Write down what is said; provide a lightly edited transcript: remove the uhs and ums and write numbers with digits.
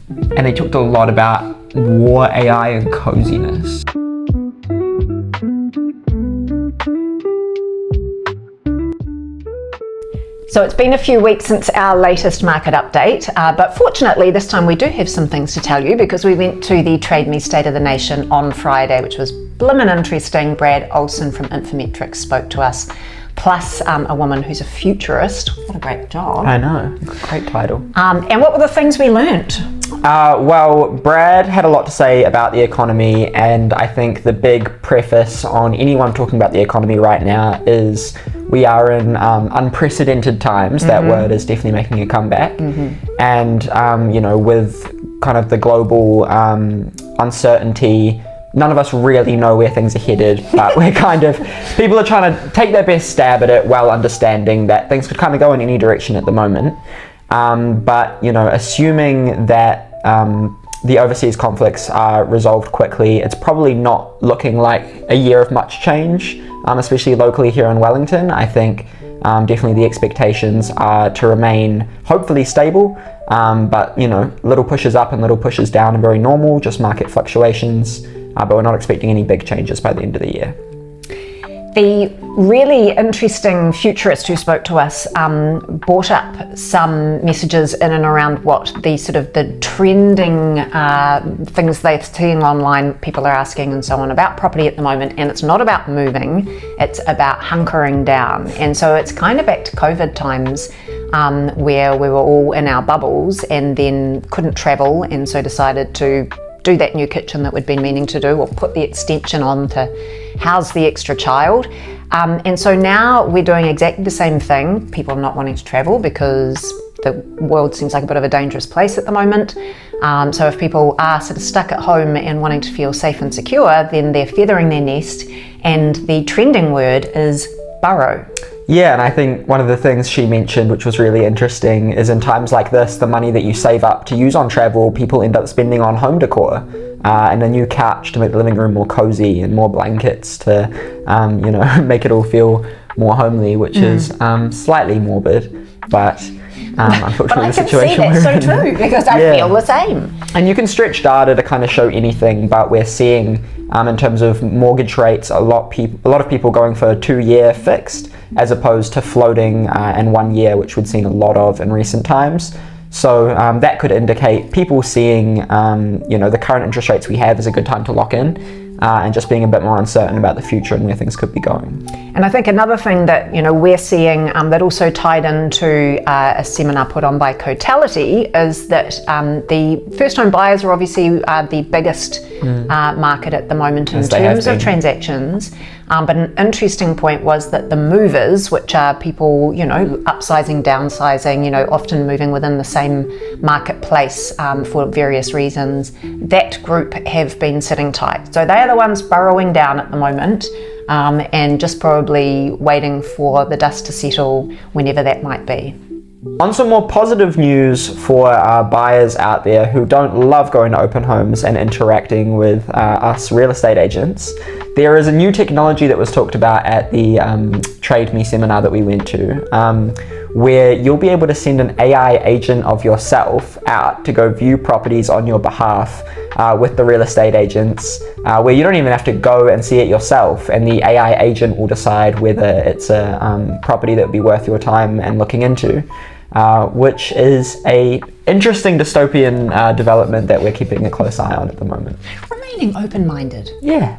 And they talked a lot about war, AI, and coziness. So it's been a few weeks since our latest market update, but fortunately this time we do have some things to tell you because we went to the Trade Me State of the Nation on Friday, which was blimmin' interesting. Brad Olson from Infometrics spoke to us, plus a woman who's a futurist. What a great job. I know, great title. And what were the things we learnt? Well, Brad had a lot to say about the economy, and I think the big preface on anyone talking about the economy right now is we are in unprecedented times. That word is definitely making a comeback. And, you know, with kind of the global uncertainty, none of us really know where things are headed, but we're kind of, people are trying to take their best stab at it while understanding that things could kind of go in any direction at the moment. But, you know, assuming that the overseas conflicts are resolved quickly, it's probably not looking like a year of much change, especially locally here in Wellington. I think definitely the expectations are to remain hopefully stable, but, you know, little pushes up and little pushes down are very normal, just market fluctuations, but we're not expecting any big changes by the end of the year. The really interesting futurist who spoke to us brought up some messages in and around what the sort of the trending things they're seeing online, people are asking and so on about property at the moment, and it's not about moving, it's about hunkering down. And so it's kind of back to COVID times where we were all in our bubbles and then couldn't travel, and so decided to do that new kitchen that we'd been meaning to do, or put the extension on to house the extra child. And so now we're doing exactly the same thing. People are not wanting to travel because the world seems like a bit of a dangerous place at the moment. So if people are sort of stuck at home and wanting to feel safe and secure, then they're feathering their nest, and the trending word is burrow. Yeah, and I think one of the things she mentioned, which was really interesting, is in times like this, the money that you save up to use on travel, people end up spending on home decor, and a new couch to make the living room more cozy, and more blankets to, you know, make it all feel more homely, which is slightly morbid, but unfortunately the situation we're in. But I can see that so true, because I feel the same. And you can stretch data to kind of show anything, but we're seeing in terms of mortgage rates, a lot of people going for a 2-year fixed as opposed to floating and 1 year, which we've seen a lot of in recent times. So that could indicate people seeing, you know, the current interest rates we have is a good time to lock in, and just being a bit more uncertain about the future and where things could be going. And I think another thing that, you know, we're seeing that also tied into a seminar put on by Cotality is that the first home buyers are obviously the biggest market at the moment in terms of transactions. But an interesting point was that the movers, which are people, you know, upsizing, downsizing, you know, often moving within the same marketplace for various reasons, that group have been sitting tight. So they are the ones burrowing down at the moment, and just probably waiting for the dust to settle whenever that might be. On some more positive news for buyers out there who don't love going to open homes and interacting with us real estate agents, there is a new technology that was talked about at the Trade Me seminar that we went to, where you'll be able to send an AI agent of yourself out to go view properties on your behalf with the real estate agents, where you don't even have to go and see it yourself, and the AI agent will decide whether it's a property that would be worth your time and looking into, which is a interesting dystopian development that we're keeping a close eye on at the moment. Remaining open-minded. Yeah.